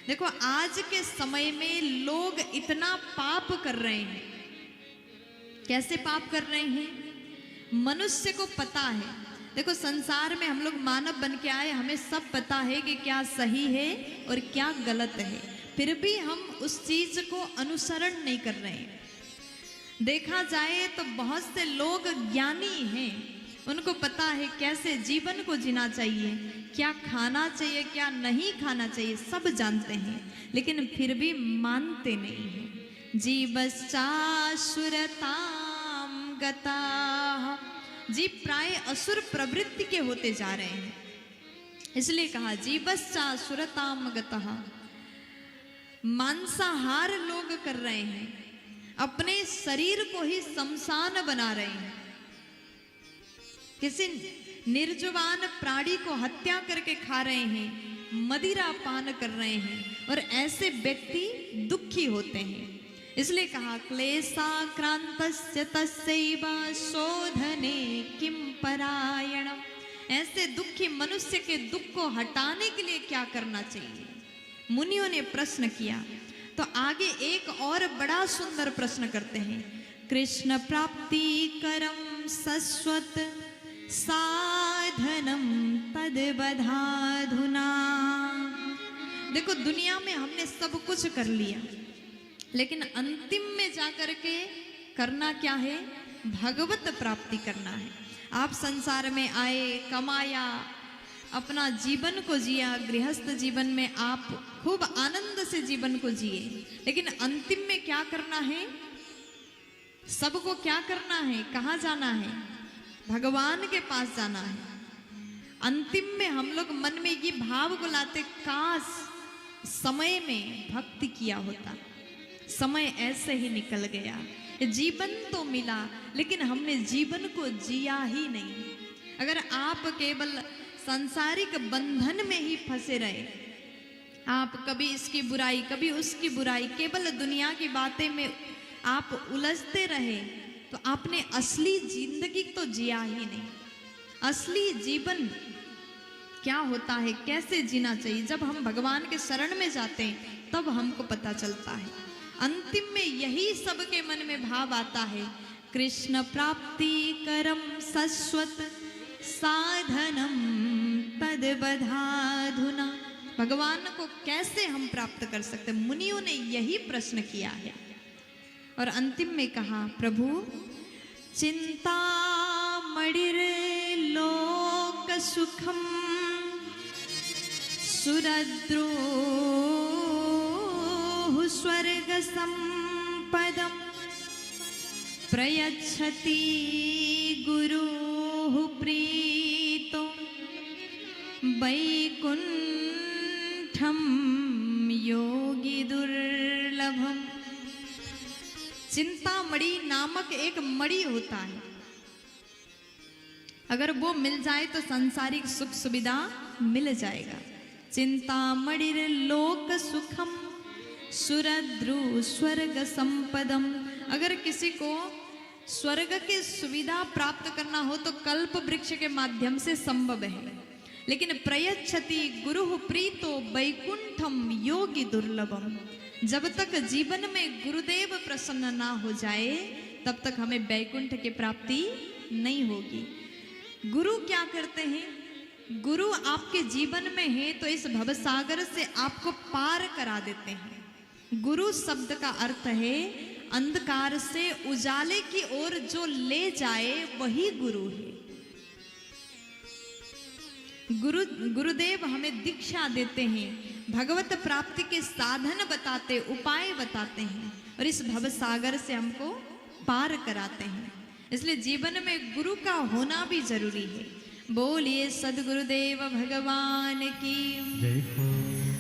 देखो आज के समय में लोग इतना पाप कर रहे हैं। कैसे पाप कर रहे हैं? मनुष्य को पता है, देखो संसार में हम लोग मानव बन के आए, हमें सब पता है कि क्या सही है और क्या गलत है, फिर भी हम उस चीज को अनुसरण नहीं कर रहे हैं। देखा जाए तो बहुत से लोग ज्ञानी हैं, उनको पता है कैसे जीवन को जीना चाहिए, क्या खाना चाहिए क्या नहीं खाना चाहिए, सब जानते हैं, लेकिन फिर भी मानते नहीं हैं। जीवश्चासुरताम गताः, जीव प्राय असुर प्रवृत्ति के होते जा रहे हैं। इसलिए कहा जीवश्चासुरताम गतः, मांसाहार लोग कर रहे हैं, अपने शरीर को ही शमशान बना रहे हैं। किसी निर्जीवान प्राणी को हत्या करके खा रहे हैं, मदिरा पान कर रहे हैं, और ऐसे व्यक्ति दुखी होते हैं। इसलिए कहा क्लेशाक्रांतस्य तस्यैव शोधने किं परायणम्, ऐसे दुखी मनुष्य के दुख को हटाने के लिए क्या करना चाहिए? मुनियों ने प्रश्न किया। तो आगे एक और बड़ा सुंदर प्रश्न करते हैं, कृष्ण प्राप्ति करम सस्वत साधनम तद्बधाधुना। देखो दुनिया में हमने सब कुछ कर लिया, लेकिन अंतिम में जाकर के करना क्या है? भगवत प्राप्ति करना है। आप संसार में आए, कमाया, अपना जीवन को जिया, गृहस्थ जीवन में आप खूब आनंद से जीवन को जिए, लेकिन अंतिम में क्या करना है? सबको क्या करना है? कहाँ जाना है? भगवान के पास जाना है। अंतिम में हम लोग मन में ये भाव को लाते, काश समय में भक्ति किया होता, समय ऐसे ही निकल गया, जीवन तो मिला लेकिन हमने जीवन को जिया ही नहीं। अगर आप केवल सांसारिक बंधन में ही फंसे रहे, आप कभी इसकी बुराई कभी उसकी बुराई, केवल दुनिया की बातें में आप उलझते रहे, तो आपने असली जिंदगी तो जिया ही नहीं। असली जीवन क्या होता है, कैसे जीना चाहिए, जब हम भगवान के शरण में जाते हैं तब हमको पता चलता है। अंतिम में यही सबके मन में भाव आता है, कृष्ण प्राप्ति करम सस्वत साधनम तद्बधाधुना। भगवान को कैसे हम प्राप्त कर सकते? मुनियों ने यही प्रश्न किया है। और अंतिम में कहा, प्रभु चिंतामणिर् लोक सुखम सुरद्रोः स्वर्ग संपदम प्रयच्छति गुरुः प्रीतो वैकुंठम योगी दुर्लभम। चिंतामणि नामक एक मणि होता है, अगर वो मिल जाए तो सांसारिक सुख सुविधा मिल जाएगा। चिंतामणिर् लोक सुखम सुरद्रु स्वर्ग संपदम। अगर किसी को स्वर्ग की सुविधा प्राप्त करना हो तो कल्प वृक्ष के माध्यम से संभव है, लेकिन प्रयच्छति गुरुः प्रीतो वैकुंठम योगी दुर्लभम। जब तक जीवन में गुरुदेव प्रसन्न ना हो जाए तब तक हमें वैकुंठ की प्राप्ति नहीं होगी। गुरु क्या करते हैं? गुरु आपके जीवन में है तो इस भवसागर से आपको पार करा देते हैं। गुरु शब्द का अर्थ है अंधकार से उजाले की ओर जो ले जाए वही गुरु है। गुरुदेव हमें दीक्षा देते हैं, भगवत प्राप्ति के साधन बताते, उपाय बताते हैं, और इस भवसागर से हमको पार कराते हैं। इसलिए जीवन में गुरु का होना भी जरूरी है। बोलिए सद्गुरुदेव भगवान की जय हो।